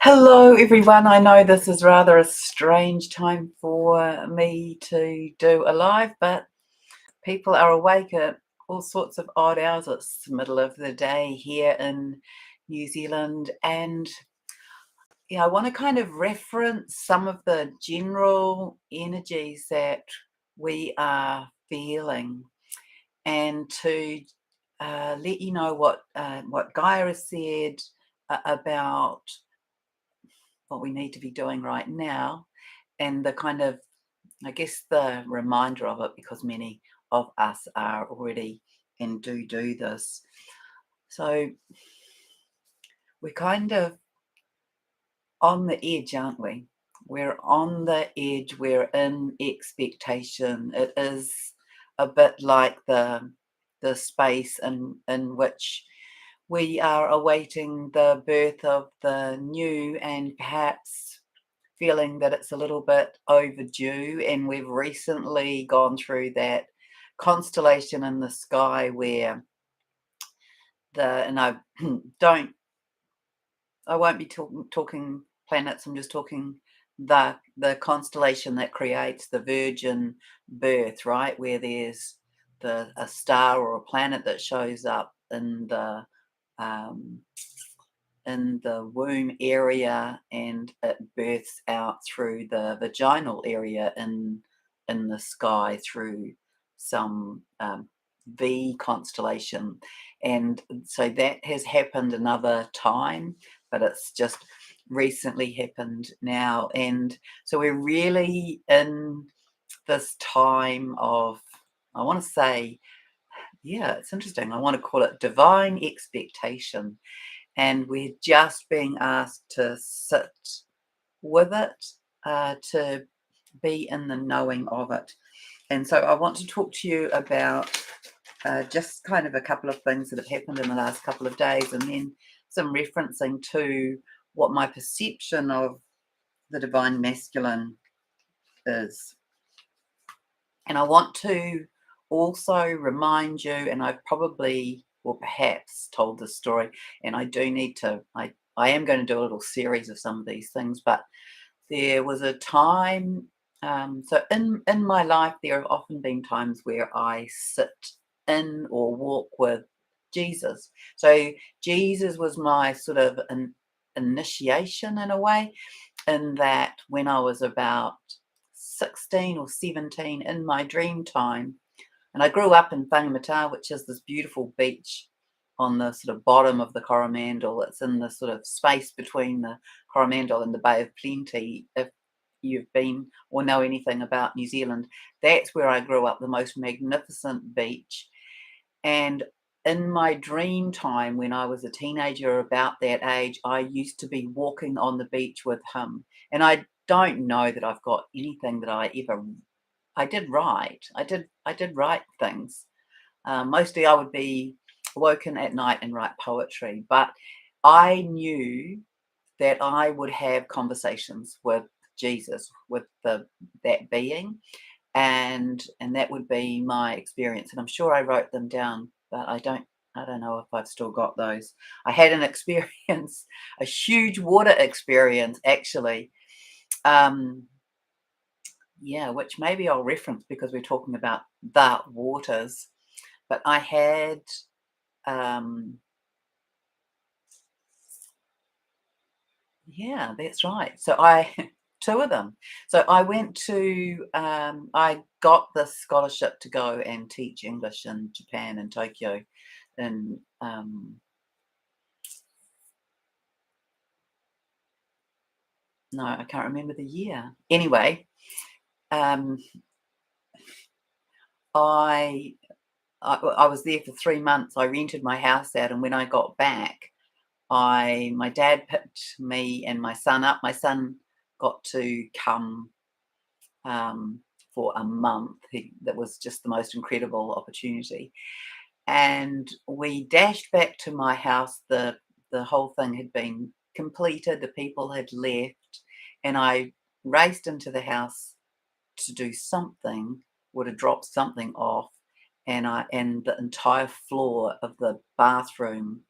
Hello, everyone. I know this is rather a strange time for me to do a live, but people are awake at all sorts of odd hours. It's the middle of the day here in New Zealand, and yeah, I want to kind of reference some of the general energies that we are feeling, and to let you know what Gaia has said about what we need to be doing right now, and the kind of, I guess, the reminder of it, because many of us are already and do this. So we're kind of on the edge, aren't we? We're on the edge, we're in expectation. It is a bit like the space in which we are awaiting the birth of the new, and perhaps feeling that it's a little bit overdue. And we've recently gone through that constellation in the sky where and I don't, I won't be talking planets. I'm just talking the constellation that creates the virgin birth, right? Where there's a star or a planet that shows up um, in the womb area, and it births out through the vaginal area in the sky through some V constellation. And so that has happened another time, but it's just recently happened now. And so we're really in this time of, I want to say, yeah, it's interesting. I want to call it divine expectation, and we're just being asked to sit with it, to be in the knowing of it. And so I want to talk to you about just kind of a couple of things that have happened in the last couple of days, and then some referencing to what my perception of the divine masculine is. And I want to also remind you, and I've probably or perhaps told this story, and I do need to, I am going to do a little series of some of these things, but there was a time, so in my life, there have often been times where I sit in or walk with Jesus. So Jesus was my sort of an initiation in a way, in that when I was about 16 or 17 in my dream time, and I grew up in Whangamata, which is this beautiful beach on the sort of bottom of the Coromandel. It's in the sort of space between the Coromandel and the Bay of Plenty. If you've been or know anything about New Zealand, that's where I grew up, the most magnificent beach. And in my dream time, when I was a teenager, about that age, I used to be walking on the beach with him. And I don't know that I've got anything that I did write. I did write things. Mostly I would be woken at night and write poetry, but I knew that I would have conversations with Jesus, with that being, and that would be my experience. And I'm sure I wrote them down, but I don't know if I've still got those. I had an experience, a huge water experience actually. Um, yeah, which maybe I'll reference because we're talking about the waters. But I had, um, yeah, that's right. So I, two of them. So I went to, I got the scholarship to go and teach English in Japan, in Tokyo, in, no, I can't remember the year. Anyway, um, I, I was there for 3 months. I rented my house out, and when I got back, my dad picked me and my son up. My son got to come um, for a month. That was just the most incredible opportunity. And we dashed back to my house. The whole thing had been completed. The people had left, and I raced into the house to do something, or to drop something off, and the entire floor of the bathroom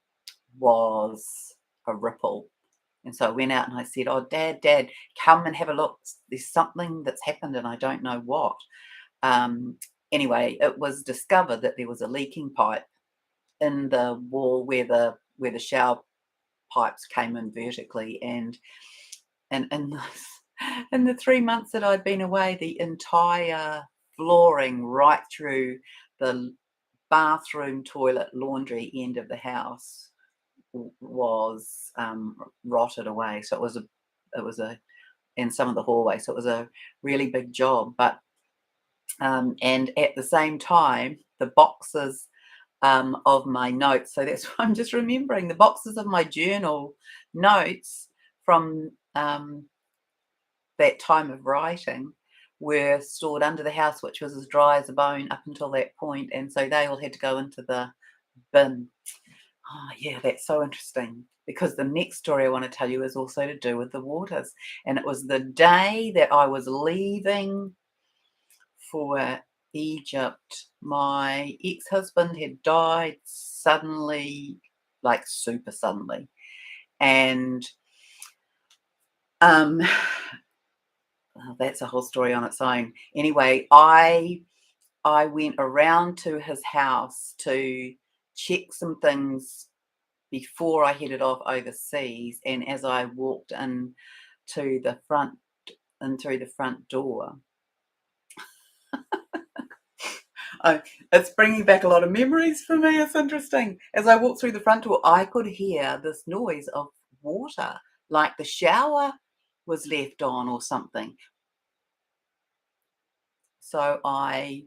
was a ripple. And so I went out and I said, "Oh, Dad, come and have a look. There's something that's happened and I don't know what." Um, anyway, it was discovered that there was a leaking pipe in the wall where the shower pipes came in vertically, and in in the 3 months that I'd been away, the entire flooring right through the bathroom, toilet, laundry end of the house was rotted away. So it was a and some of the hallway. So it was a really big job. But and at the same time, the boxes of my notes. So that's what I'm just remembering. The boxes of my journal notes from that time of writing were stored under the house, which was as dry as a bone up until that point, and so they all had to go into the bin. Oh, yeah, that's so interesting because the next story I want to tell you is also to do with the waters. And it was the day that I was leaving for Egypt. My ex-husband had died suddenly, like super suddenly. And um, that's a whole story on its own. Anyway, I went around to his house to check some things before I headed off overseas, and as I walked in to the front and through the front door, it's bringing back a lot of memories for me. It's interesting. As I walked through the front door, I could hear this noise of water, like the shower was left on or something. So I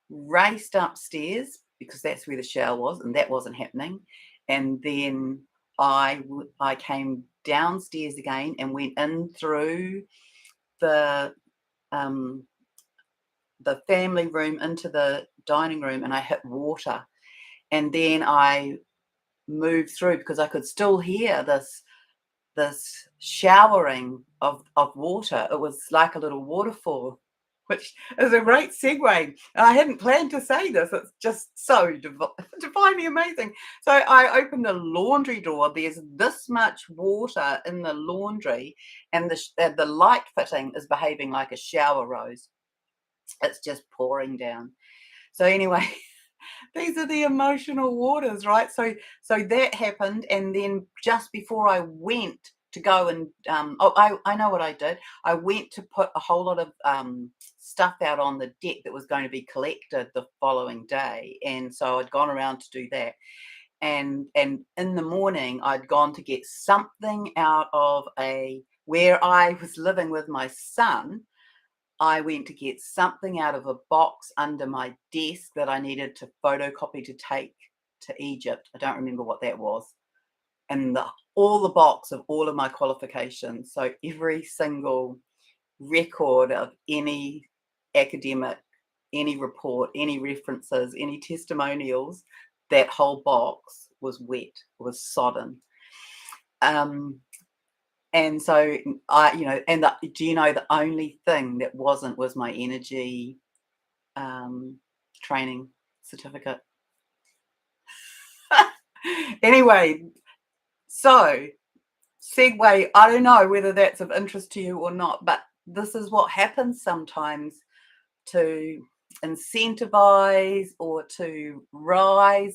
raced upstairs because that's where the shower was, and that wasn't happening. And then I came downstairs again and went in through the um, the family room into the dining room, and I hit water. And then I moved through because I could still hear this showering of water. It was like a little waterfall, which is a great segue. I hadn't planned to say this. It's just so divinely amazing. So I opened the laundry door. There's this much water in the laundry, and the light fitting is behaving like a shower rose. It's just pouring down. So anyway, these are the emotional waters, right? So that happened, and then just before I went to go and I know what I did. I went to put a whole lot of stuff out on the deck that was going to be collected the following day, and so I'd gone around to do that. And in the morning, I'd gone to get something out of where I was living with my son. I went to get something out of a box under my desk that I needed to photocopy to take to Egypt. I don't remember what that was. And all the box of all of my qualifications. So every single record of any academic, any report, any references, any testimonials, that whole box was wet, was sodden. And so do you know the only thing that wasn't was my energy training certificate. Anyway, so segue, I don't know whether that's of interest to you or not, but this is what happens sometimes to incentivize or to arise,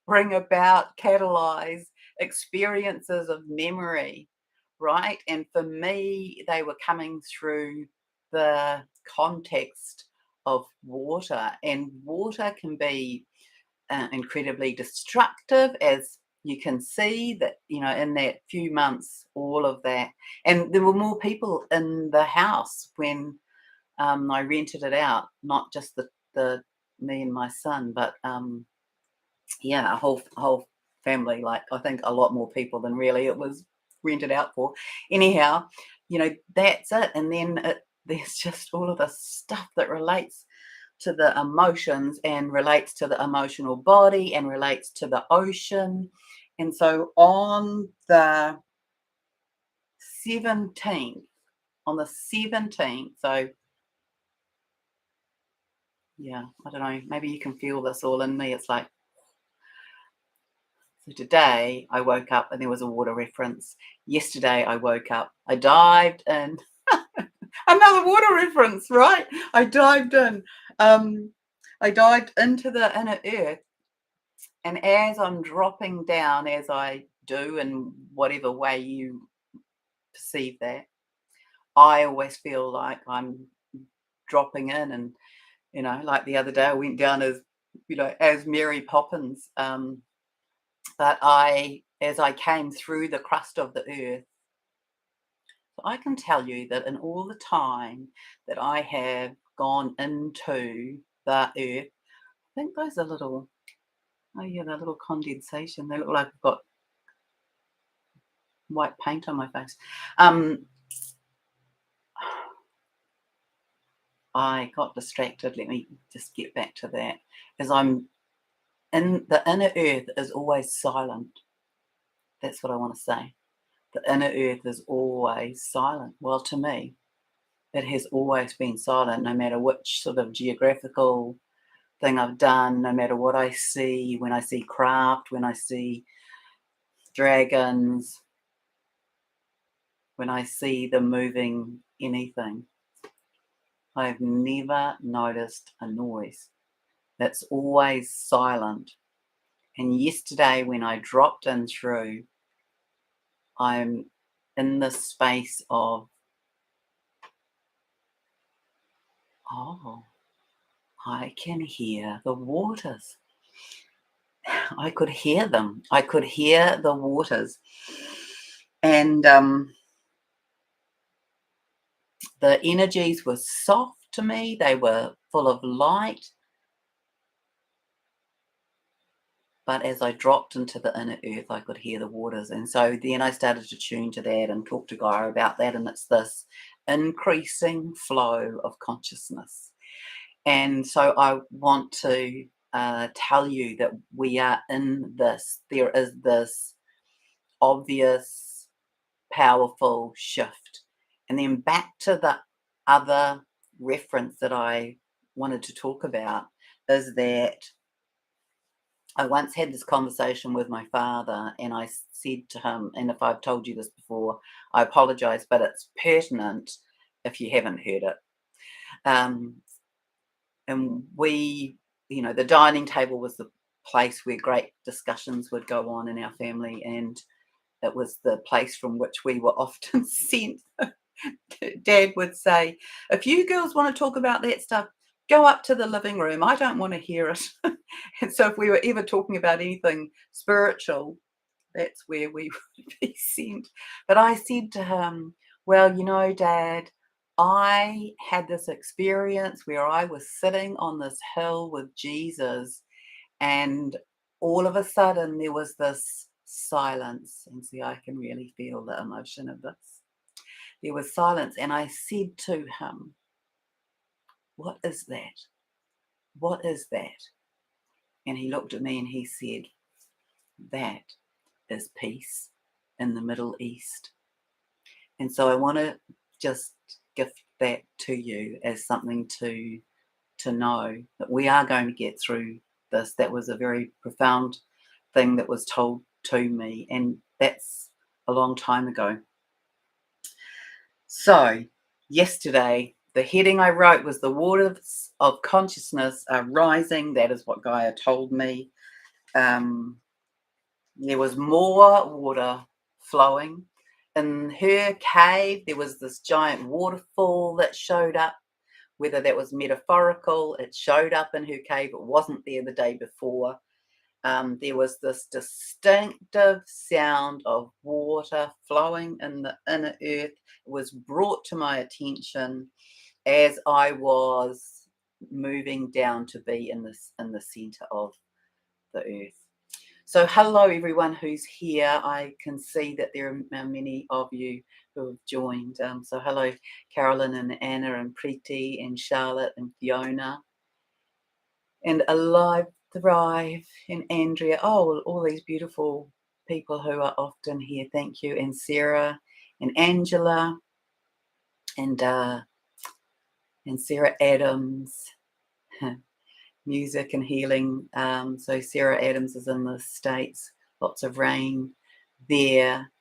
bring about, catalyze experiences of memory, right? And for me, they were coming through the context of water, and water can be incredibly destructive, as you can see that, in that few months, all of that. And there were more people in the house when I rented it out, not just the me and my son, but yeah, a whole family. Like, I think a lot more people than really it was rented out for. Anyhow, that's it. And then there's just all of the stuff that relates to the emotions and relates to the emotional body and relates to the ocean. And so on the 17th, so yeah, I don't know, maybe you can feel this all in me. It's like So today I woke up and there was a water reference. Yesterday I woke up, I dived in. Another water reference, right? I dived in. I dived into the inner earth, and as I'm dropping down, as I do in whatever way you perceive that, I always feel like I'm dropping in, and like the other day I went down as as Mary Poppins. But as I came through the crust of the earth, I can tell you that in all the time that I have gone into the earth, I think those are little, oh yeah, they're little condensation. They look like I've got white paint on my face. I got distracted. Let me just get back to that. As I'm in the inner earth is always silent. That's what I want to say. The inner earth is always silent. Well, to me, it has always been silent, no matter which sort of geographical thing I've done, no matter what I see, when I see craft, when I see dragons, when I see them moving anything. I've never noticed a noise. It's always silent. And yesterday when I dropped in through, I'm in the space of, oh, I can hear the waters. I could hear them. I could hear the waters. And the energies were soft to me. They were full of light. But as I dropped into the inner earth, I could hear the waters. And so then I started to tune to that and talk to Gaia about that. And it's this increasing flow of consciousness. And so I want to tell you that we are in this. There is this obvious, powerful shift. And then back to the other reference that I wanted to talk about is that I once had this conversation with my father, and I said to him, and if I've told you this before, I apologize, but it's pertinent if you haven't heard it. And the dining table was the place where great discussions would go on in our family, and it was the place from which we were often sent. Dad would say, if you girls want to talk about that stuff, go up to the living room. I don't want to hear it. And so if we were ever talking about anything spiritual, that's where we would be sent. But I said to him, well, Dad, I had this experience where I was sitting on this hill with Jesus, and all of a sudden there was this silence. And see, I can really feel the emotion of this. There was silence, and I said to him, what is that? What is that? And he looked at me and he said, that is peace in the Middle East. And so I want to just gift that to you as something to know that we are going to get through this. That was a very profound thing that was told to me, and that's a long time ago. So yesterday, the heading I wrote was the waters of consciousness are rising. That is what Gaia told me. There was more water flowing. In her cave, there was this giant waterfall that showed up. Whether that was metaphorical, it showed up in her cave. It wasn't there the day before. There was this distinctive sound of water flowing in the inner earth. It was brought to my attention as I was moving down to be in the center of the earth. So hello everyone who's here. I can see that there are many of you who have joined. So hello Carolyn and Anna and Preeti and Charlotte and Fiona and Alive Thrive and Andrea. Oh, all these beautiful people who are often here. Thank you. And Sarah and Angela and Sarah Adams. Music and healing. So Sarah Adams is in the States. lots of rain there.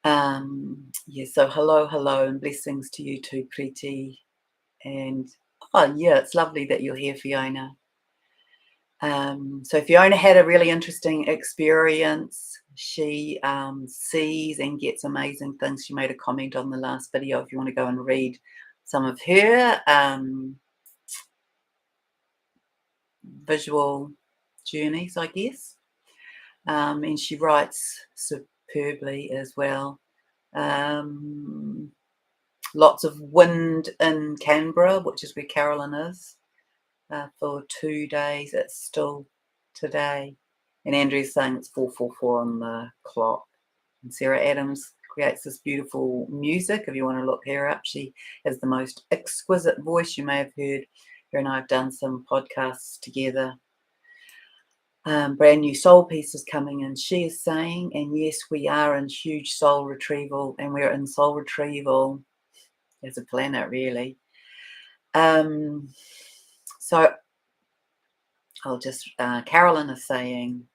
Yeah, so hello, and blessings to you too, Preeti. And oh, yeah, it's lovely that you're here, Fiona. So Fiona had a really interesting experience. She sees and gets amazing things. She made a comment on the last video if you want to go and read some of her visual journeys, I guess. And she writes superbly as well. Lots of wind in Canberra, which is where Carolyn is, for 2 days. It's still today. And Andrew's saying it's 4:44 on the clock. And Sarah Adams creates this beautiful music. If you want to look her up, she has the most exquisite voice. You may have heard her and I have done some podcasts together. Brand new soul pieces coming in. She is saying, and yes, we are in huge soul retrieval, and we're in soul retrieval as a planet, really. So I'll just, Carolyn is saying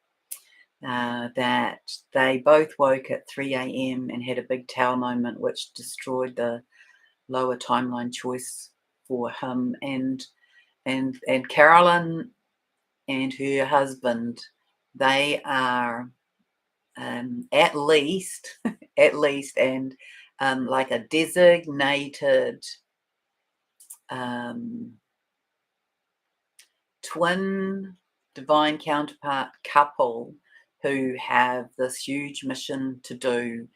that they both woke at 3 a.m. and had a big tower moment, which destroyed the lower timeline choice for him. And Carolyn and her husband, they are at least, and like a designated twin divine counterpart couple who have this huge mission to do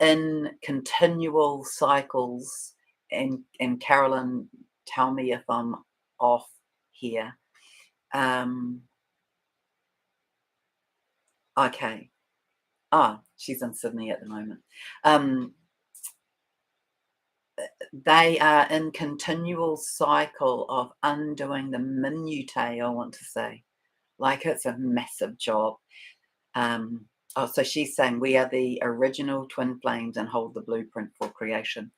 in continual cycles. And Carolyn, tell me if I'm off here. Okay. She's in Sydney at the moment. They are in continual cycle of undoing the minutiae, I want to say. Like, it's a massive job. So she's saying we are the original twin flames and hold the blueprint for creation.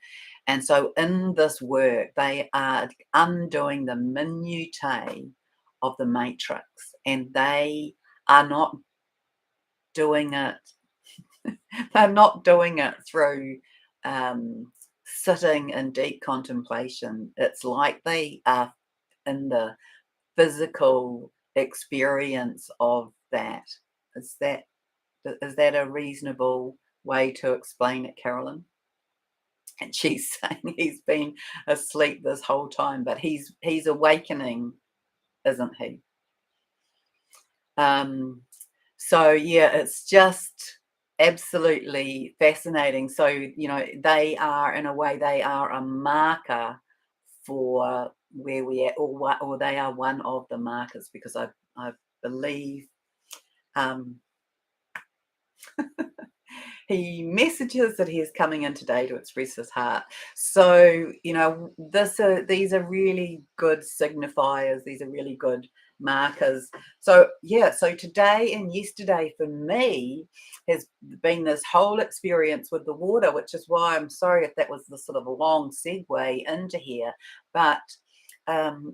And so in this work, they are undoing the minutiae of the matrix, and they are not doing it. They're not doing it through sitting in deep contemplation. It's like they are in the physical experience of that. Is that a reasonable way to explain it, Carolyn? And she's saying he's been asleep this whole time, but he's awakening, isn't he? So yeah, it's just absolutely fascinating. So, you know, they are, in a way, they are a marker for where we are, or they are one of the markers, because I believe he messages that he is coming in today to express his heart. So, you know, these are really good signifiers. These are really good markers. So yeah, so today and yesterday for me has been this whole experience with the water, which is why I'm sorry if that was the sort of a long segue into here. But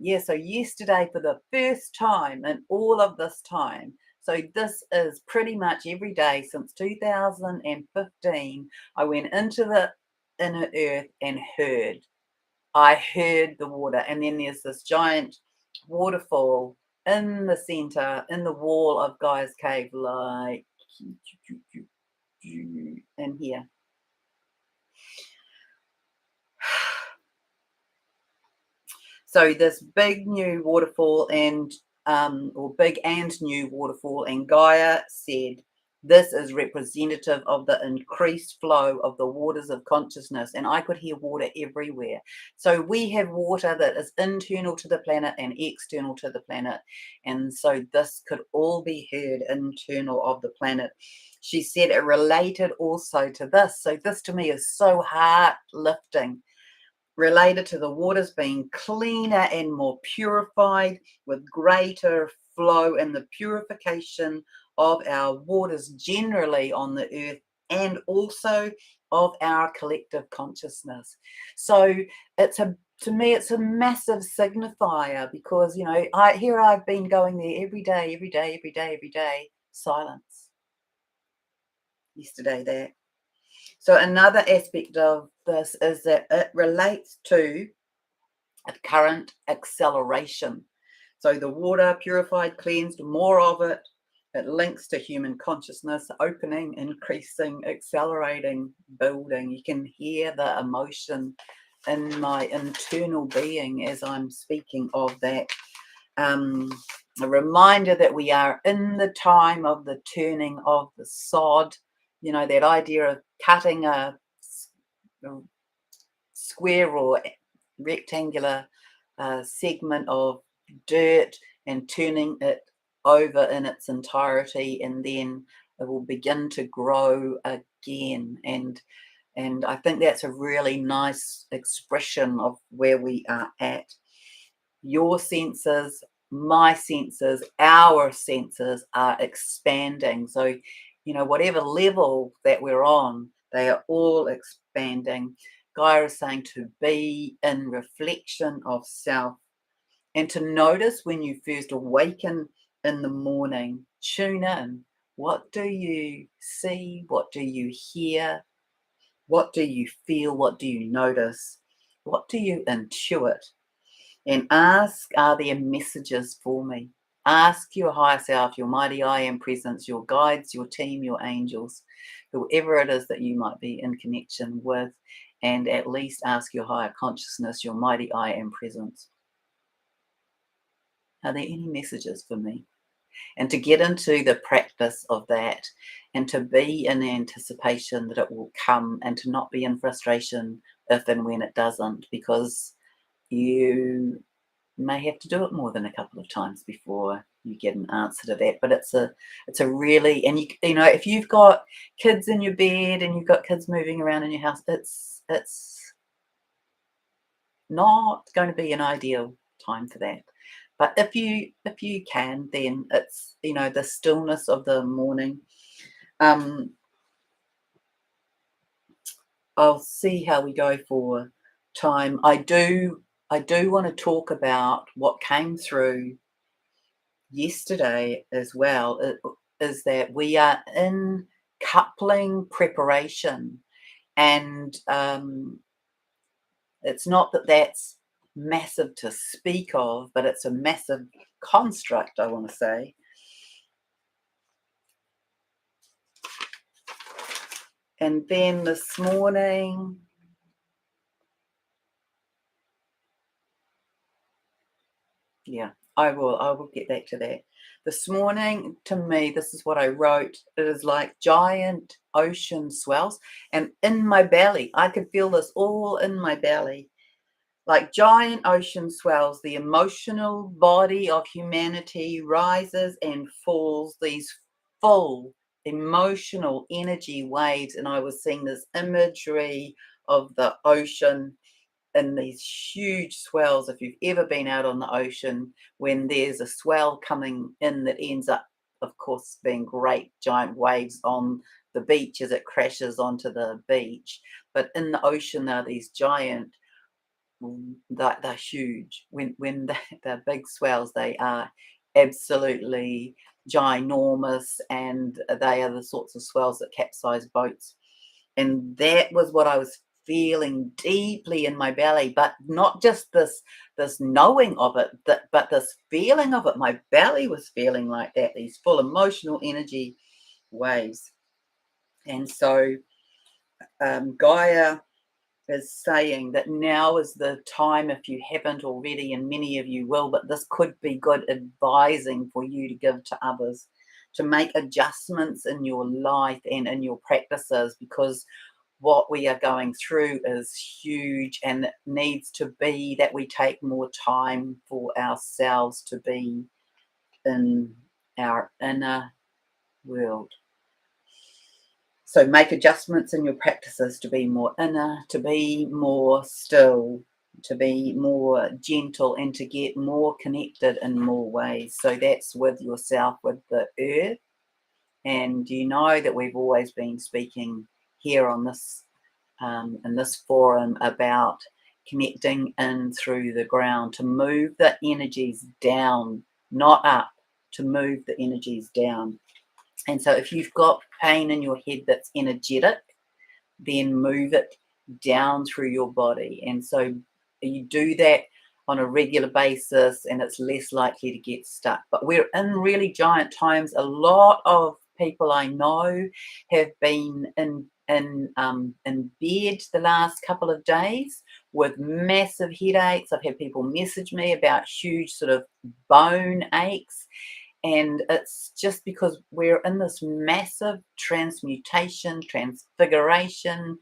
yeah, so yesterday, for the first time in all of this time, so this is pretty much every day since 2015, I went into the inner earth and heard. I heard the water, and then there's this giant waterfall in the center, in the wall of Gaia's cave, like in here. So this big new waterfall or big and new waterfall, and Gaia said, this is representative of the increased flow of the waters of consciousness. And I could hear water everywhere. So we have water that is internal to the planet and external to the planet. And so this could all be heard internal of the planet. She said it related also to this. So this to me is so heart lifting, related to the waters being cleaner and more purified, with greater flow and the purification of our waters generally on the earth, and also of our collective consciousness. So to me it's a massive signifier, because, you know, I've been going there every day, silence. yesterday that. So another aspect of this is that it relates to a current acceleration. So the water purified, cleansed, more of it. It links to human consciousness, opening, increasing, accelerating, building. You can hear the emotion in my internal being as I'm speaking of that. A reminder that we are in the time of the turning of the sod. You know, that idea of cutting a square or rectangular segment of dirt and turning it over in its entirety, and then it will begin to grow again. And I think that's a really nice expression of where we are at. Your senses, my senses, our senses are expanding. So, you know, whatever level that we're on, they are all expanding. Gaia is saying to be in reflection of self and to notice when you first awaken in the morning. Tune in. What do you see? What do you hear? What do you feel? What do you notice? What do you intuit? And ask, are there messages for me? Ask your higher self, your mighty I am presence, your guides, your team, your angels, whoever it is that you might be in connection with, and at least ask your higher consciousness, your mighty I am presence. Are there any messages for me? And to get into the practice of that and to be in anticipation that it will come and to not be in frustration if and when it doesn't, because you may have to do it more than a couple of times before you get an answer to that. But it's a really, and you know, if you've got kids in your bed and you've got kids moving around in your house, it's not going to be an ideal time for that. But if you can, then it's, you know, the stillness of the morning. I'll see how we go for time. I do want to talk about what came through yesterday as well, is that we are in coupling preparation, and it's not that that's massive to speak of, but it's a massive construct, I want to say. And then this morning, yeah, I will get back to that. This morning, to me, this is what I wrote. It is like giant ocean swells. And in my belly, I could feel this all in my belly. Like giant ocean swells, the emotional body of humanity rises and falls, these full emotional energy waves. And I was seeing this imagery of the ocean in these huge swells. If you've ever been out on the ocean, when there's a swell coming in that ends up, of course, being great giant waves on the beach as it crashes onto the beach. But in the ocean, there are these giant, they're huge. When they're big swells, they are absolutely ginormous, and they are the sorts of swells that capsize boats. And that was what I was feeling deeply in my belly, but not just this knowing of it, but this feeling of it. My belly was feeling like that, these full emotional energy waves. And so Gaia is saying that now is the time, if you haven't already, and many of you will, but this could be good advising for you to give to others, to make adjustments in your life and in your practices, because what we are going through is huge, and it needs to be that we take more time for ourselves to be in our inner world. So make adjustments in your practices to be more inner, to be more still, to be more gentle, and to get more connected in more ways. So that's with yourself, with the earth. And you know that we've always been speaking here on this in this forum about connecting in through the ground, to move the energies down, not up, to move the energies down. And so if you've got pain in your head that's energetic, then move it down through your body. And so you do that on a regular basis, and it's less likely to get stuck. But we're in really giant times. A lot of people I know have been in bed the last couple of days with massive headaches. I've had people message me about huge sort of bone aches, and it's just because we're in this massive transmutation, transfiguration,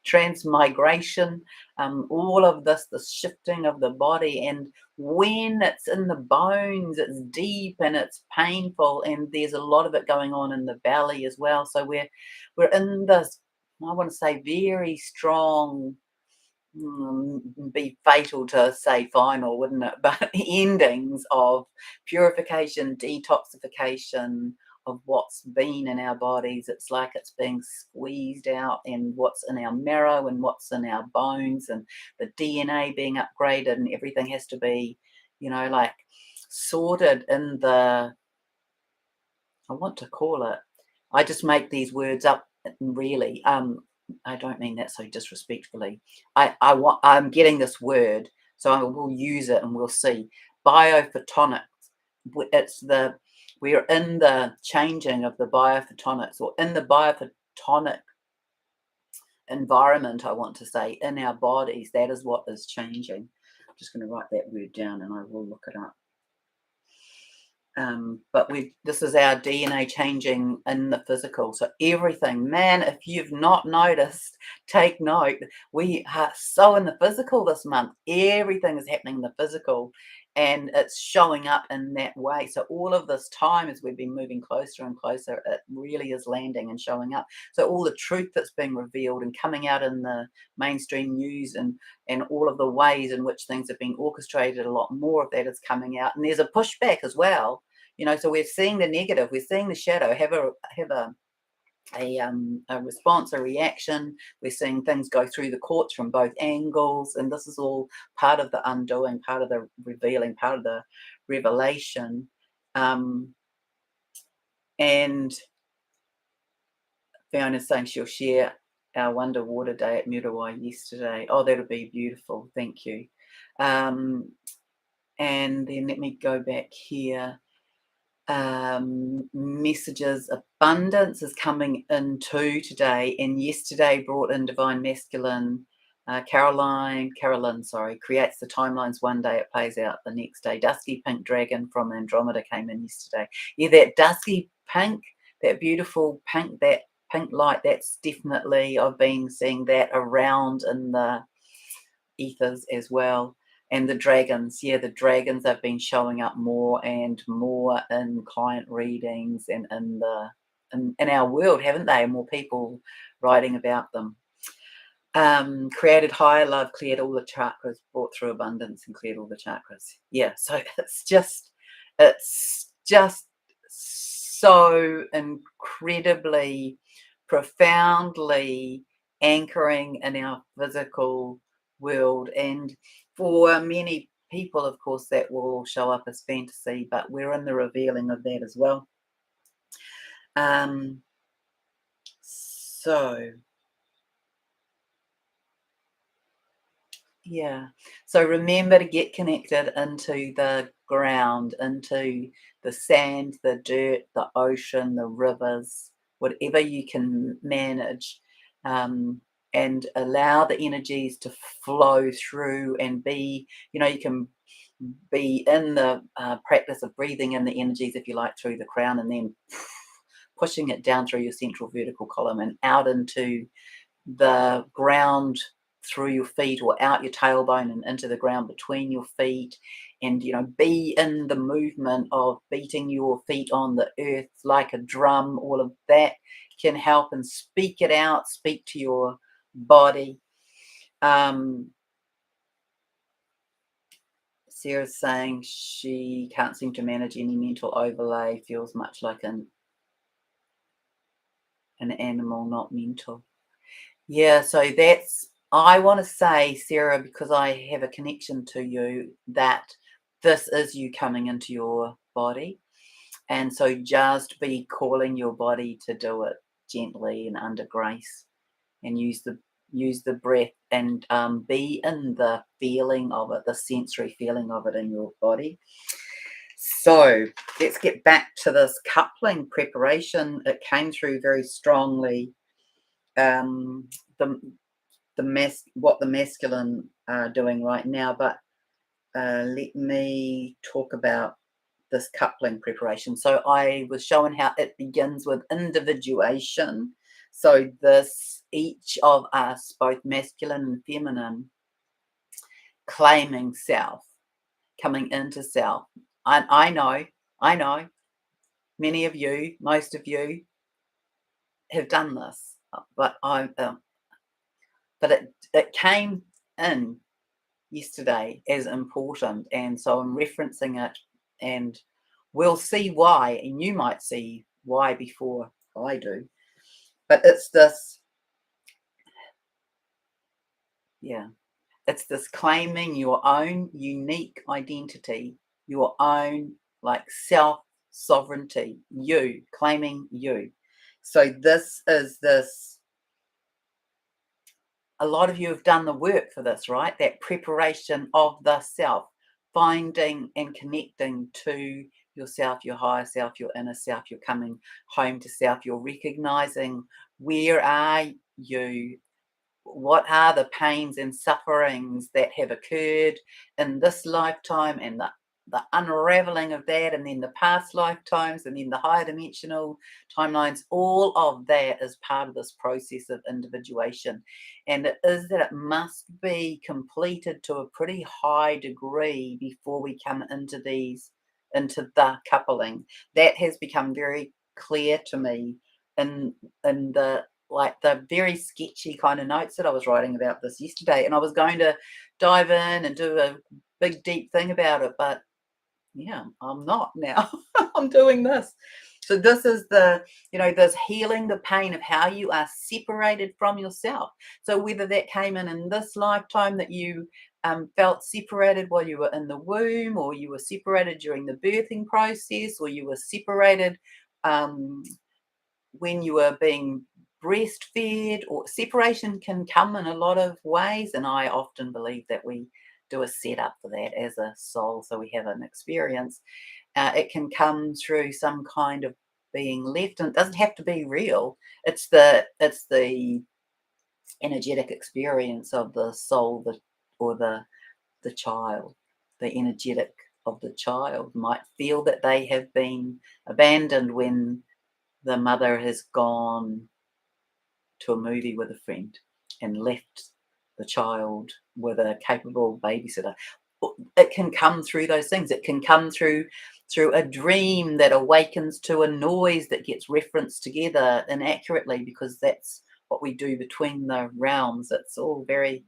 transmigration, all of this shifting of the body. And when it's in the bones, it's deep and it's painful, and there's a lot of it going on in the belly as well. So we're in this, I want to say, very strong, be fatal to say final, wouldn't it? But endings of purification, detoxification of what's been in our bodies. It's like it's being squeezed out, and what's in our marrow and what's in our bones, and the DNA being upgraded, and everything has to be, like sorted in the, I want to call it, I just make these words up, really. I don't mean that so disrespectfully. I'm getting this word, so I will use it and we'll see. Biophotonics. It's the We're in the changing of the biophotonics, or in the biophotonic environment, I want to say, in our bodies. That is what is changing. I'm just going to write that word down and I will look it up. But this is our DNA changing in the physical. So everything, man, if you've not noticed, take note. We are so in the physical this month. Everything is happening in the physical, and it's showing up in that way. So all of this time, as we've been moving closer and closer, it really is landing and showing up. So all the truth that's being revealed and coming out in the mainstream news, and all of the ways in which things have been orchestrated, a lot more of that is coming out. And there's a pushback as well. So we're seeing the negative, we're seeing the shadow have a response, a reaction. We're seeing things go through the courts from both angles, and this is all part of the undoing, part of the revealing, part of the revelation. And Fiona's saying she'll share our Wonder Water Day at Muriwai yesterday. Oh, that'll be beautiful. Thank you. And then let me go back here. Messages, abundance is coming in too today, and yesterday brought in divine masculine. Carolyn, sorry, creates the timelines one day, it plays out the next day. Dusky pink dragon from Andromeda came in yesterday. Yeah, that dusky pink, that beautiful pink, that pink light, that's definitely, I've been seeing that around in the ethers as well. And the dragons, the dragons have been showing up more and more in client readings and in our world, haven't they? More people writing about them. Created higher love, cleared all the chakras, brought through abundance and cleared all the chakras. Yeah, so it's just so incredibly, profoundly anchoring in our physical world. And for many people, of course, that will show up as fantasy, but we're in the revealing of that as well. So remember to get connected into the ground, into the sand, the dirt, the ocean, the rivers, whatever you can manage, and allow the energies to flow through and be, you can be in the practice of breathing in the energies, if you like, through the crown, and then pushing it down through your central vertical column and out into the ground through your feet, or out your tailbone and into the ground between your feet. And be in the movement of beating your feet on the earth like a drum. All of that can help, and speak it out, speak to your body. Sarah's saying she can't seem to manage any mental overlay, feels much like an animal, not mental. Yeah, so I want to say, Sarah, because I have a connection to you, that this is you coming into your body. And so just be calling your body to do it gently and under grace, and use the breath, and be in the feeling of it, the sensory feeling of it in your body. So let's get back to this coupling preparation. It came through very strongly. Um, the what the masculine are doing right now, but let me talk about this coupling preparation. So I was showing how it begins with individuation. So this, each of us, both masculine and feminine, claiming self, coming into self. I know, many of you, most of you have done this, but it came in yesterday as important, and so I'm referencing it, and we'll see why, and you might see why before I do. But it's this, yeah, it's this claiming your own unique identity, your own like self sovereignty, you claiming you. So this is this, a lot of you have done the work for this, right? That preparation of the self, finding and connecting to yourself, your higher self, your inner self. You're coming home to self. You're recognizing, where are you? What are the pains and sufferings that have occurred in this lifetime, and the unraveling of that, and then the past lifetimes, and then the higher dimensional timelines. All of that is part of this process of individuation, and it is that it must be completed to a pretty high degree before we come into the coupling. That has become very clear to me in the, like, the very sketchy kind of notes that I was writing about this yesterday, and I was going to dive in and do a big deep thing about it, but yeah, I'm not now. I'm doing this. So this is the, this healing the pain of how you are separated from yourself. So whether that came in this lifetime, that you felt separated while you were in the womb, or you were separated during the birthing process, or you were separated um, when you are being breastfed, or separation can come in a lot of ways, and I often believe that we do a setup for that as a soul, so we have an experience. It can come through some kind of being left, and it doesn't have to be real. It's the energetic experience of the soul, or the child. The energetic of the child might feel that they have been abandoned when the mother has gone to a movie with a friend and left the child with a capable babysitter. It can come through those things. It can come through a dream that awakens to a noise that gets referenced together inaccurately, because that's what we do between the realms. It's all very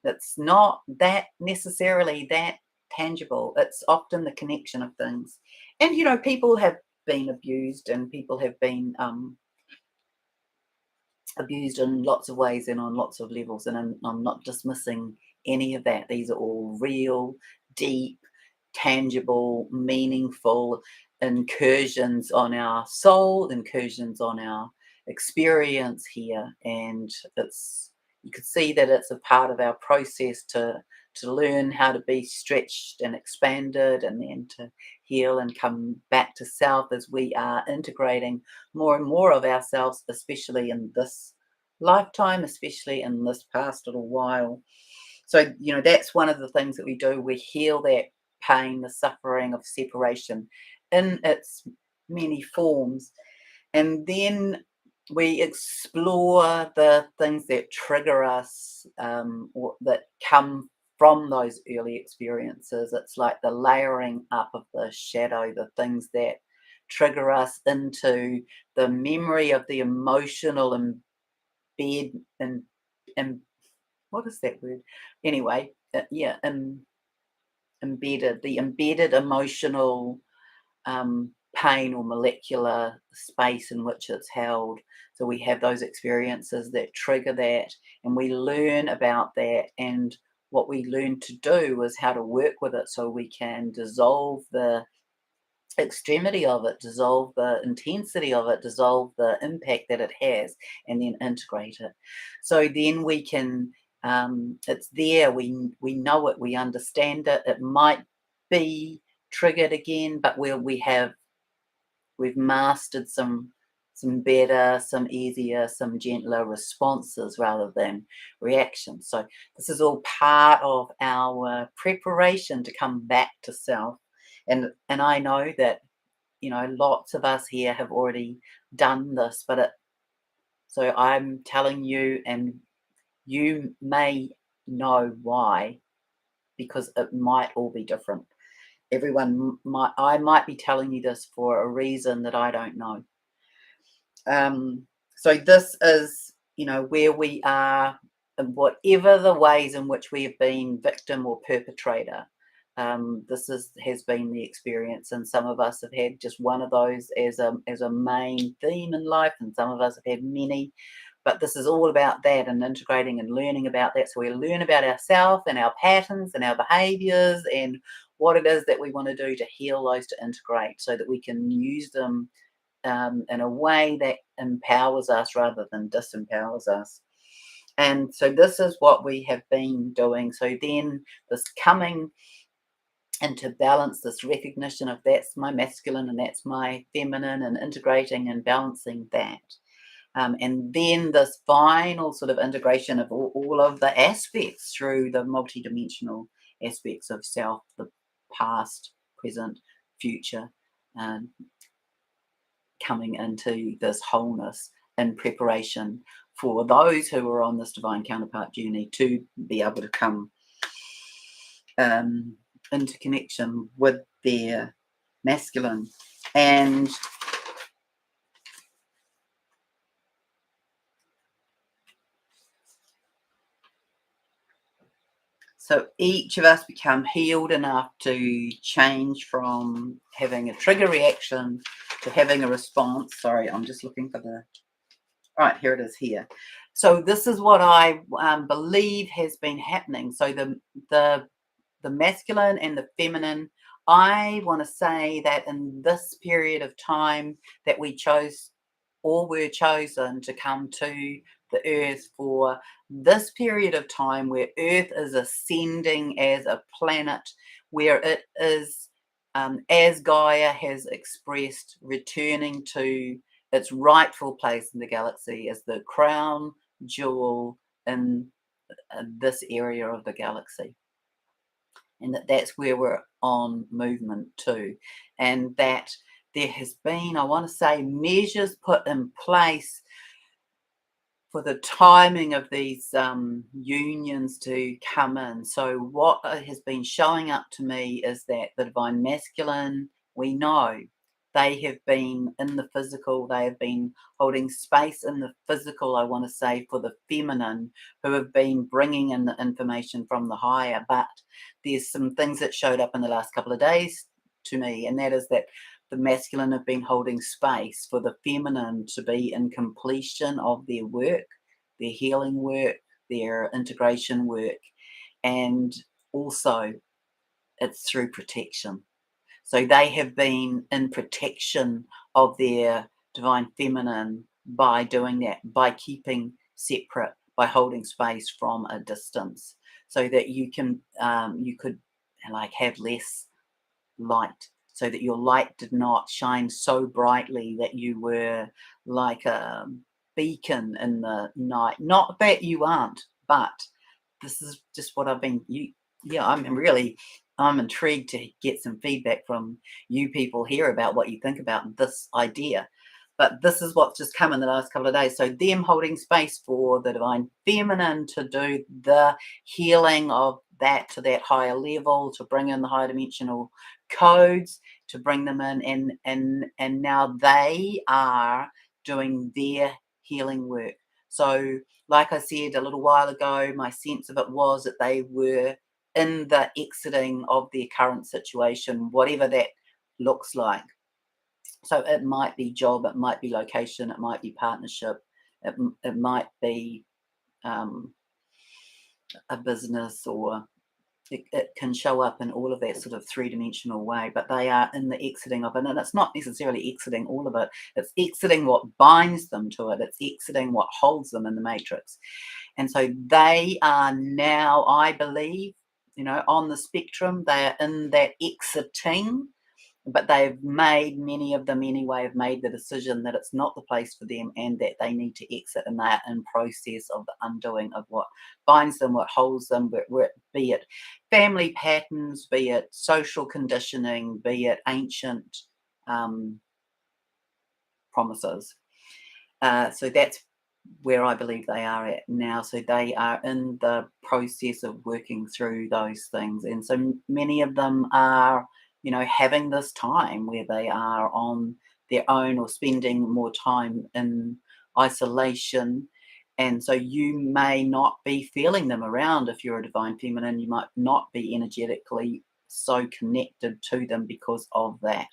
it's not that necessarily that tangible. It's often the connection of things. And people have been abused, and people have been abused in lots of ways and on lots of levels, and I'm not dismissing any of that. These are all real, deep, tangible, meaningful incursions on our soul, incursions on our experience here, and it's, you could see that it's a part of our process to learn how to be stretched and expanded, and then to heal and come back to self as we are integrating more and more of ourselves, especially in this lifetime, especially in this past little while. So, that's one of the things that we do. We heal that pain, the suffering of separation in its many forms. And then we explore the things that trigger us, or that come from those early experiences. It's like the layering up of the shadow, the things that trigger us into the memory of the emotional embed and what is that word? Anyway, yeah, embedded, the embedded emotional pain or molecular space in which it's held. So we have those experiences that trigger that, and we learn about that. And what we learn to do is how to work with it, so we can dissolve extremity of it, dissolve the intensity of it, dissolve the impact that it has, and then integrate it. So then we can, it's there, we know it, we understand it. It might be triggered again, but we've mastered some better, some easier, some gentler responses rather than reactions. So this is all part of our preparation to come back to self. And I know that, lots of us here have already done this, so I'm telling you, and you may know why, because it might all be different. I might be telling you this for a reason that I don't know. So this is, where we are, and whatever the ways in which we have been victim or perpetrator. Has been the experience, and some of us have had just one of those as a main theme in life, and some of us have had many. But this is all about that, and integrating and learning about that. So we learn about ourselves and our patterns and our behaviors and what it is that we want to do to heal those, to integrate, so that we can use them in a way that empowers us rather than disempowers us. And so this is what we have been doing. So then this coming into balance, this recognition of that's my masculine and that's my feminine, and integrating and balancing that. And then this final sort of integration of all of the aspects through the multidimensional aspects of self, the past, present, future, um, coming into this wholeness in preparation for those who are on this divine counterpart journey to be able to come into connection with their masculine. And so each of us become healed enough to change from having a trigger reaction to having a response. Sorry, I'm just looking for the... Right, here it is here. So this is what I believe has been happening. So the masculine and the feminine, I want to say that in this period of time that we chose, or were chosen to come to the earth for this period of time where earth is ascending as a planet, where it is, as Gaia has expressed, returning to its rightful place in the galaxy as the crown jewel in this area of the galaxy. And that's where we're on movement to. And that there has been, I want to say, measures put in place for the timing of these unions to come in. So what has been showing up to me is that the divine masculine, we know they have been in the physical, they have been holding space in the physical, I want to say, for the feminine, who have been bringing in the information from the higher. But there's some things that showed up in the last couple of days to me, and that is that the masculine have been holding space for the feminine to be in completion of their work, their healing work, their integration work, and also it's through protection. So they have been in protection of their divine feminine by doing that, by keeping separate, by holding space from a distance, so that you could like have less light, so that your light did not shine so brightly that you were like a beacon in the night. Not that you aren't, but this is just what I've been yeah, I'm intrigued to get some feedback from you people here about what you think about this idea. But this is what's just come in the last couple of days. So them holding space for the divine feminine to do the healing of that to that higher level, to bring in the higher dimensional codes, to bring them in, and now they are doing their healing work. So like I said a little while ago, my sense of it was that they were in the exiting of their current situation, whatever that looks like. So it might be job, it might be location, it might be partnership, it might be a business or it can show up in all of that sort of three-dimensional way, but they are in the exiting of it. And it's not necessarily exiting all of it, it's exiting what binds them to it, it's exiting what holds them in the matrix. And so they are now, I believe, on the spectrum, they are in that exiting, but they've made, many of them anyway, have made the decision that it's not the place for them and that they need to exit, and they are in process of the undoing of what binds them, what holds them, be it family patterns, be it social conditioning, be it ancient um, promises. So that's where I believe they are at now. So they are in the process of working through those things. And so many of them are, having this time where they are on their own or spending more time in isolation. And so you may not be feeling them around if you're a divine feminine. You might not be energetically so connected to them because of that.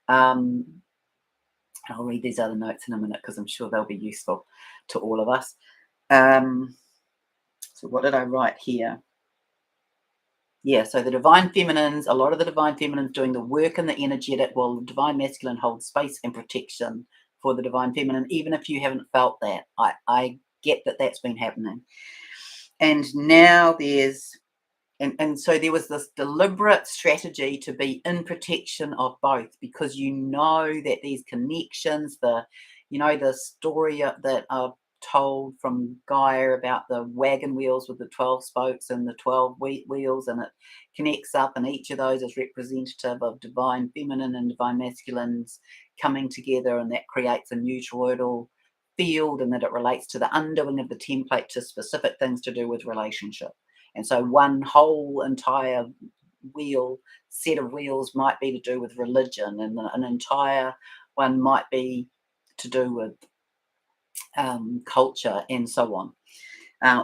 I'll read these other notes in a minute because I'm sure they'll be useful to all of us. So what did I write here? Yeah, so the divine feminines, a lot of the divine feminines doing the work in the energetic, while the divine masculine holds space and protection for the divine feminine, even if you haven't felt that. I get that that's been happening. And now there's and so there was this deliberate strategy to be in protection of both, because that these connections, the story that are told from Gaia about the wagon wheels with the 12 spokes and the 12 wheels, and it connects up, and each of those is representative of divine feminine and divine masculines coming together, and that creates a new toroidal field, and that it relates to the undoing of the template to specific things to do with relationship. And so one whole entire set of wheels might be to do with religion, and an entire one might be to do with culture, and so on.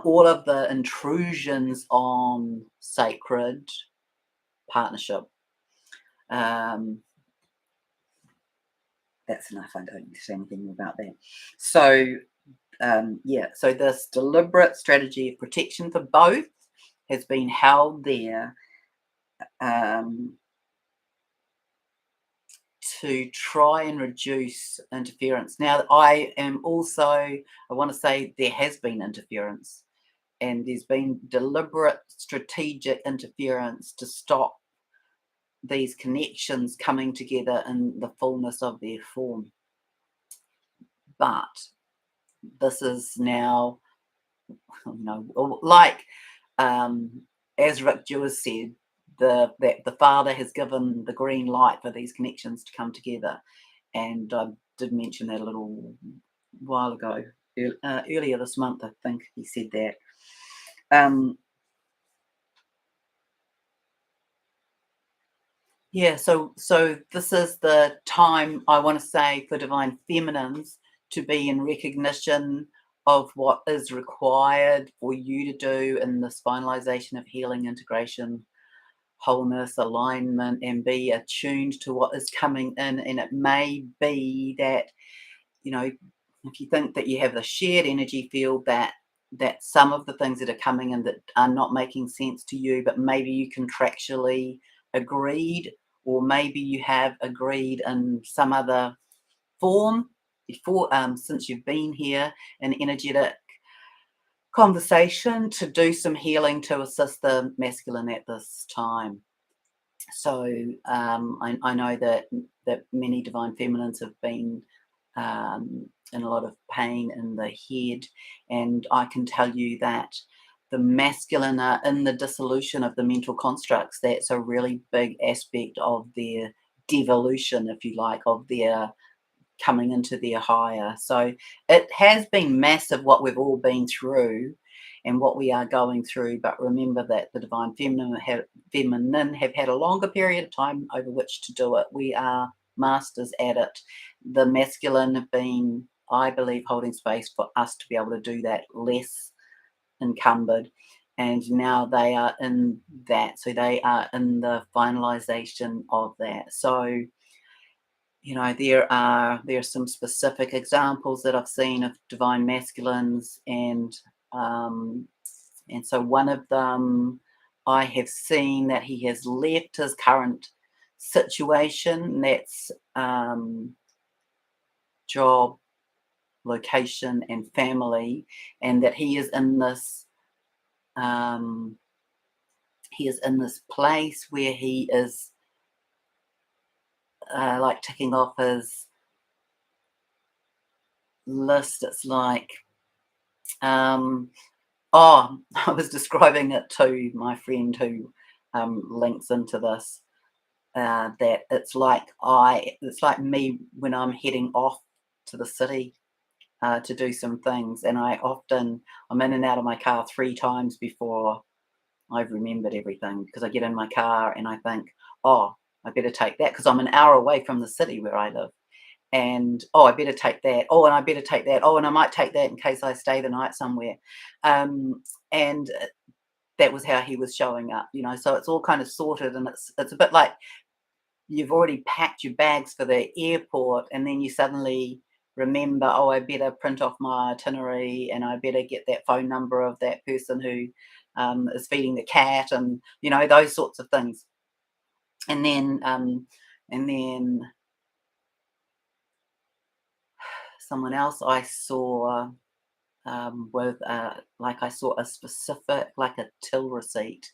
All of the intrusions on sacred partnership. That's enough. I don't need to say anything more about that. So, so this deliberate strategy of protection for both has been held there to try and reduce interference. Now, I want to say there has been interference, and there's been deliberate strategic interference to stop these connections coming together in the fullness of their form. But this is now, like as Rick Jewis said, that the Father has given the green light for these connections to come together. And I did mention that a little while ago, earlier this month, I think he said that. Yeah, so this is the time, I want to say, for divine feminines to be in recognition of what is required for you to do in this finalization of healing, integration, wholeness, alignment, and be attuned to what is coming in. And it may be that, if you think that you have the shared energy field, that some of the things that are coming in that are not making sense to you, but maybe you contractually agreed, or maybe you have agreed in some other form before, since you've been here, an energetic conversation to do some healing to assist the masculine at this time. So I know that many divine feminines have been in a lot of pain in the head, and I can tell you that the masculine are in the dissolution of the mental constructs. That's a really big aspect of their devolution, if you like, of their coming into their higher. So it has been massive what we've all been through and what we are going through, but remember that the divine feminine have had a longer period of time over which to do it. We are masters at it. The masculine have been, I believe, holding space for us to be able to do that less encumbered, and now they are in that. So they are in the finalization of that. So there are some specific examples that I've seen of divine masculines, and so one of them I have seen that he has left his current situation, that's job, location, and family, and that um, he is in this place where he is like ticking off his list. It's like, oh, I was describing it to my friend who links into this. That it's like me when I'm heading off to the city to do some things, and I'm in and out of my car 3 times before I've remembered everything, because I get in my car and I think, oh, I better take that, because I'm an hour away from the city where I live. And oh, I better take that. Oh, and I better take that. Oh, and I might take that in case I stay the night somewhere. And that was how he was showing up, you know. So it's all kind of sorted, and it's a bit like you've already packed your bags for the airport, and then you suddenly remember, oh, I better print off my itinerary, and I better get that phone number of that person who is feeding the cat, and you know, those sorts of things. And then someone else I saw with like I saw a specific, like a till receipt,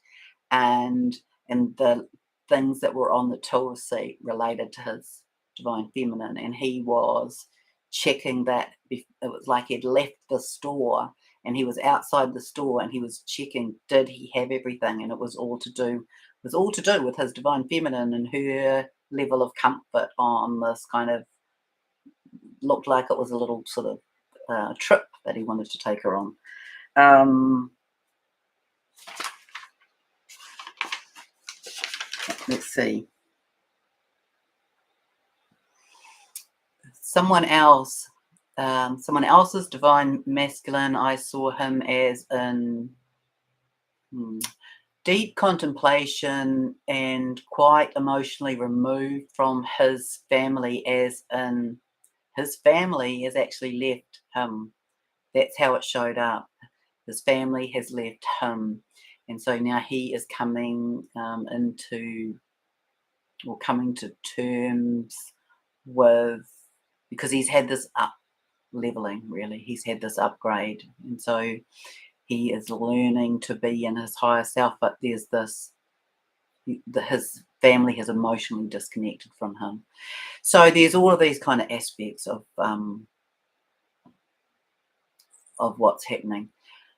and the things that were on the till receipt related to his divine feminine, and he was checking that. It was like he'd left the store and he was outside the store, and he was checking, did he have everything, and it was all to do with his divine feminine and her level of comfort on this kind of, looked like it was a little sort of trip that he wanted to take her on. Let's see. Someone else's divine masculine, I saw him as in deep contemplation and quite emotionally removed from his family, as in his family has actually left him. That's how it showed up. His family has left him, and so now he is coming coming to terms with, because he's had this up leveling, really. He's had this upgrade, and so he is learning to be in his higher self, but there's this, his family has emotionally disconnected from him. So there's all of these kind of aspects of what's happening.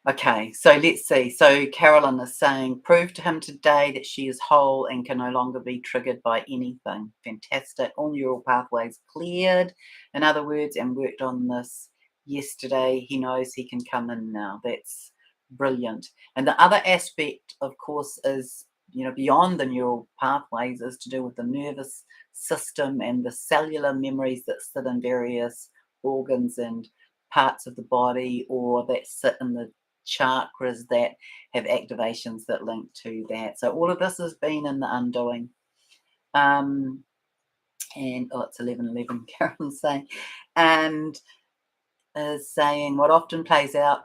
Okay, so let's see. So Carolyn is saying, prove to him today that she is whole and can no longer be triggered by anything. Fantastic. All neural pathways cleared, in other words, and worked on this yesterday. He knows he can come in now. That's brilliant. And the other aspect, of course, is, you know, beyond the neural pathways, is to do with the nervous system and the cellular memories that sit in various organs and parts of the body, or that sit in the chakras that have activations that link to that. So all of this has been in the undoing. And oh, it's 11:11, Carolyn's saying, and is saying what often plays out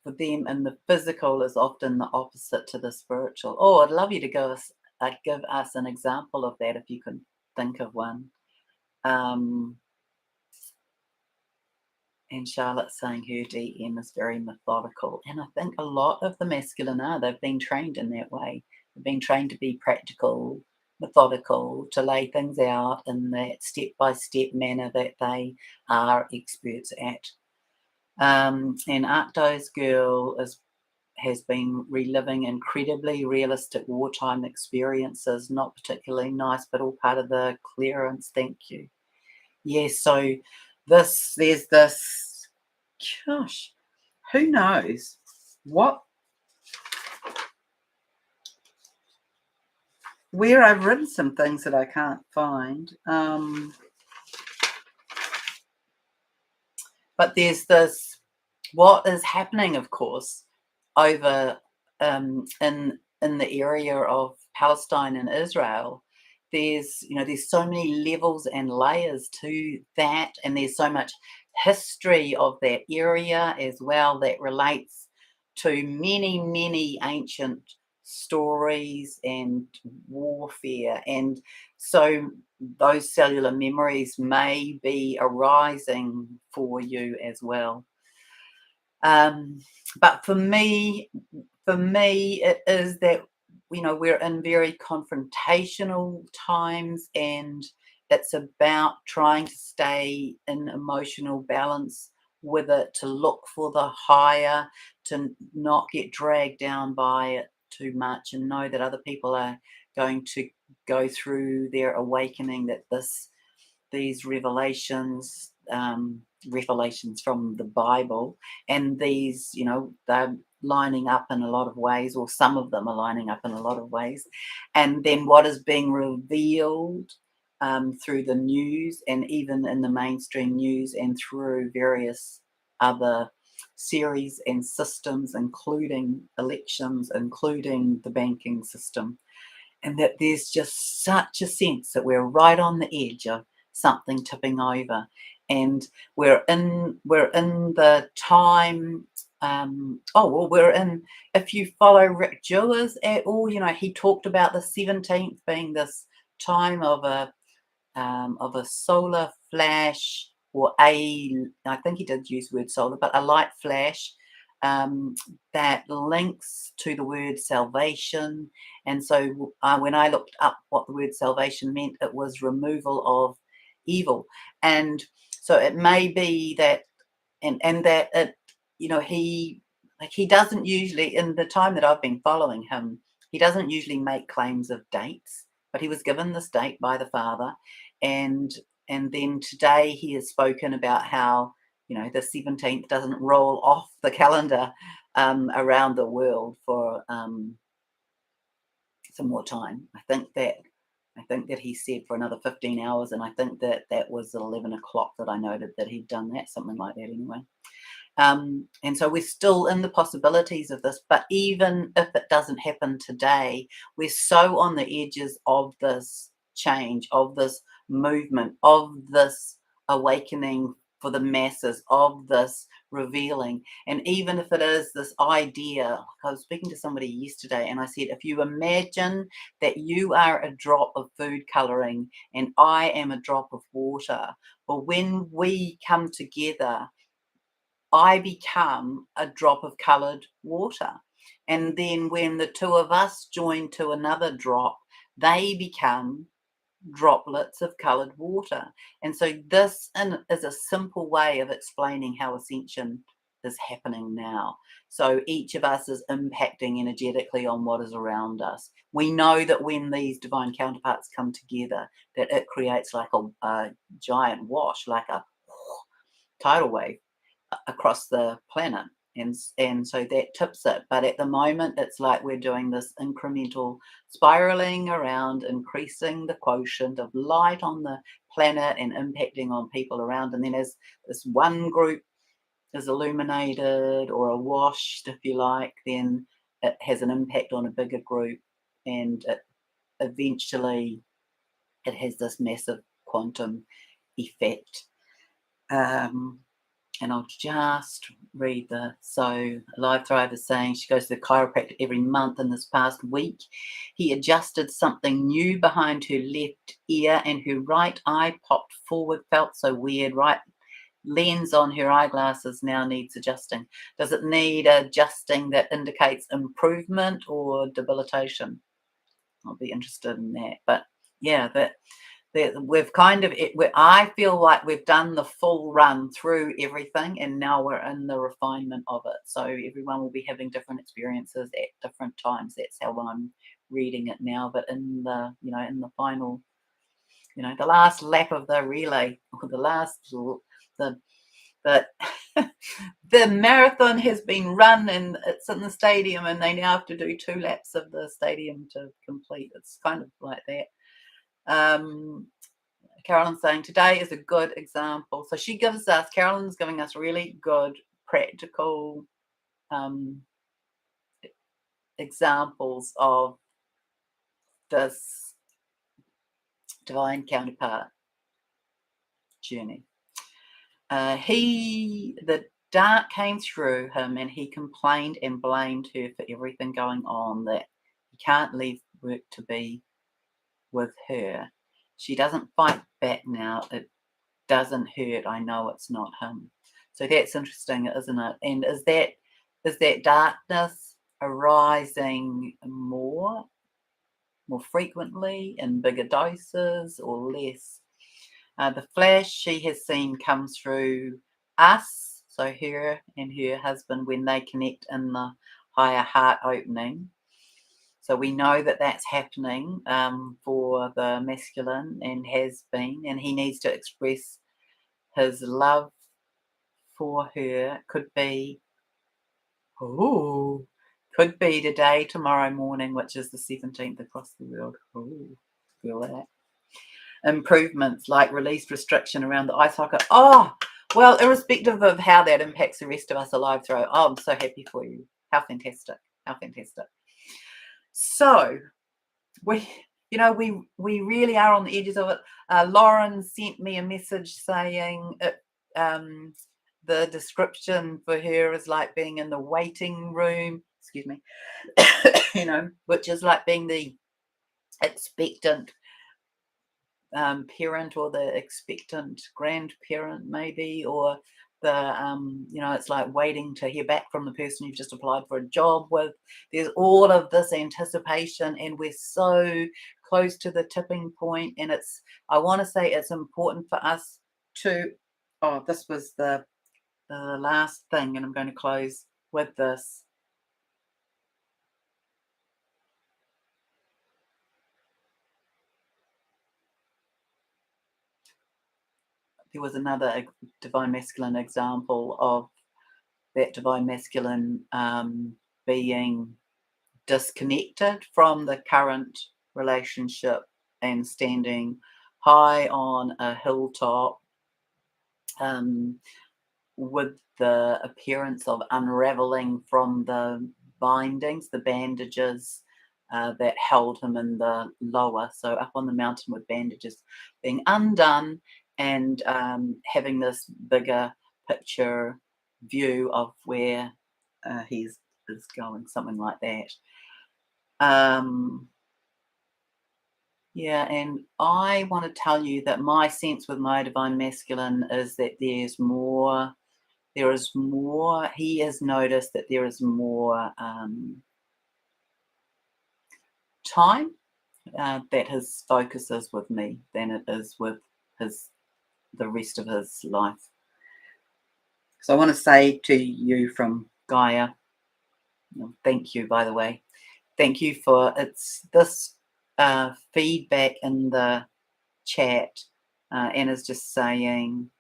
for them in the physical is often the opposite to the spiritual. Oh, I'd love you to give us an example of that if you can think of one. And Charlotte's saying her DM is very methodical. And I think a lot of the masculine are. They've been trained in that way. They've been trained to be practical, methodical, to lay things out in that step-by-step manner that they are experts at. And Arcto's girl has been reliving incredibly realistic wartime experiences, not particularly nice, but all part of the clearance. Thank you. Yes, so there's this, gosh, who knows where I've written some things that I can't find. But there's this, what is happening, of course, over in the area of Palestine and Israel. There's so many levels and layers to that, and there's so much history of that area as well that relates to many ancient stories and warfare. And so those cellular memories may be arising for you as well. But for me, it is that, we're in very confrontational times, and it's about trying to stay in emotional balance with it, to look for the higher, to not get dragged down by it too much, and know that other people are going to go through their awakening, that these revelations from the Bible, and these, they're lining up in a lot of ways, or some of them are lining up in a lot of ways. And then what is being revealed through the news, and even in the mainstream news, and through various other series and systems, including elections, including the banking system, and that there's just such a sense that we're right on the edge of something tipping over. And we're in the time. We're in, if you follow Rick Jewers at all, he talked about the 17th being this time of a solar flash, or I think he did use the word solar, but a light flash um, that links to the word salvation. And so when I looked up what the word salvation meant, it was removal of evil. And so it may be that, and that it, he doesn't usually, in the time that I've been following him, he doesn't usually make claims of dates, but he was given this date by the Father. And and then today he has spoken about how, the 17th doesn't roll off the calendar around the world for some more time. I think that he said for another 15 hours, and I think that that was at 11 o'clock that I noted that he'd done that, something like that anyway. And so we're still in the possibilities of this, but even if it doesn't happen today, we're so on the edges of this change, of this movement, of this awakening for the masses, of this revealing. And even if it is this idea, I was speaking to somebody yesterday, and I said, if you imagine that you are a drop of food coloring and I am a drop of water, but when we come together, I become a drop of coloured water. And then when the two of us join to another drop, they become droplets of coloured water. And so this is a simple way of explaining how ascension is happening now. So each of us is impacting energetically on what is around us. We know that when these divine counterparts come together, that it creates like a giant wash, like a tidal wave across the planet, and so that tips it. But at the moment, it's like we're doing this incremental spiraling around, increasing the quotient of light on the planet and impacting on people around. And then as this one group is illuminated or washed, if you like, then it has an impact on a bigger group, and eventually it has this massive quantum effect. And I'll just read so Live Thrive is saying she goes to the chiropractor every month. In this past week, he adjusted something new behind her left ear, and her right eye popped forward, felt so weird. Right lens on her eyeglasses now needs adjusting. Does it need adjusting that indicates improvement or debilitation? I'll be interested in that. But yeah, that we've kind of I feel like we've done the full run through everything, and now we're in the refinement of it. So everyone will be having different experiences at different times. That's how I'm reading it now. But in the final, the last lap of the relay, or the the the marathon has been run, and it's in the stadium, and they now have to do 2 laps of the stadium to complete. It's kind of like that. Carolyn's saying today is a good example. So Carolyn's giving us really good practical examples of this divine counterpart journey. The dark came through him, and he complained and blamed her for everything going on, that can't leave work to be with her. She doesn't fight back now. It doesn't hurt. I know it's not him. So that's interesting, isn't it? And is that darkness arising more frequently in bigger doses or less? The flash she has seen comes through us, so her and her husband, when they connect in the higher heart opening. So we know that that's happening for the masculine and has been, and he needs to express his love for her. Could be today, tomorrow morning, which is the 17th across the world. Ooh, feel that. Improvements like released restriction around the eye socket. Oh, well, irrespective of how that impacts the rest of us alive through. Oh, I'm so happy for you. How fantastic. How fantastic. So we really are on the edges of it. Lauren sent me a message saying the description for her is like being in the waiting room, excuse me, which is like being the expectant parent or the expectant grandparent maybe, or the it's like waiting to hear back from the person you've just applied for a job with. There's all of this anticipation and we're so close to the tipping point, and I want to say it's important for us to this was the last thing, and I'm going to close with this. There was another divine masculine example of that divine masculine being disconnected from the current relationship and standing high on a hilltop with the appearance of unraveling from the bindings, the bandages that held him in the lower. So up on the mountain with bandages being undone, and having this bigger picture view of where he is going, something like that. Yeah, and I want to tell you that my sense with my divine masculine is that there is more. He has noticed that there is more time that his focus is with me than it is with the rest of his life. So I want to say to you from Gaia, thank you, by the way. Thank you for this feedback in the chat. Anna's just saying,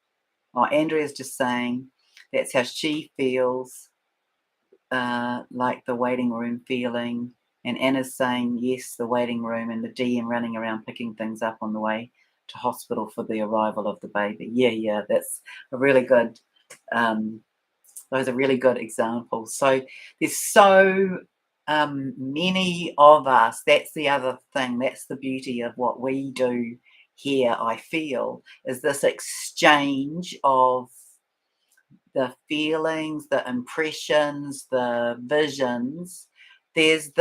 Andrea's just saying that's how she feels, like the waiting room feeling. And Anna's saying, yes, the waiting room, and the DM running around picking things up on the way to hospital for the arrival of the baby. Yeah, that's a really good, those are really good examples. So there's so many of us. That's the other thing. That's the beauty of what we do here, I feel, is this exchange of the feelings, the impressions, the visions. There's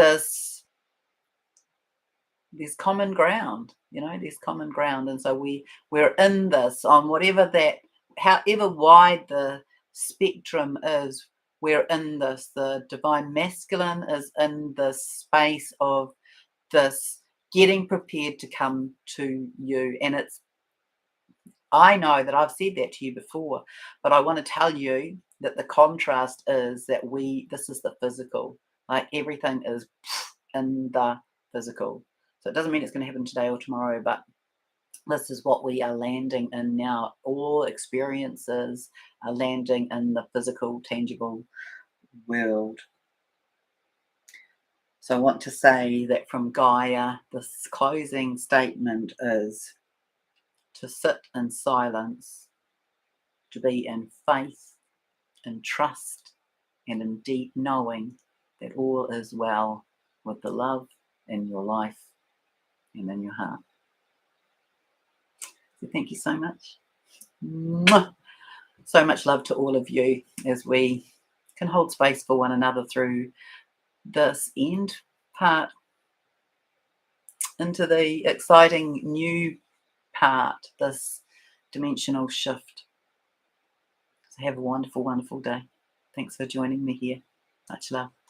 common ground, there's common ground. And so we're in this on whatever that, however wide the spectrum is, we're in this. The divine masculine is in this space of this getting prepared to come to you. And I know that I've said that to you before, but I want to tell you that the contrast is that this is the physical, like everything is in the physical. So it doesn't mean it's going to happen today or tomorrow, but this is what we are landing in now. All experiences are landing in the physical, tangible world. So I want to say that from Gaia, this closing statement is to sit in silence, to be in faith, in trust, and in deep knowing that all is well with the love in your life and in your heart. So thank you so much. Mwah. So much love to all of you as we can hold space for one another through this end part into the exciting new part, this dimensional shift. So have a wonderful, wonderful day. Thanks for joining me here. Much love.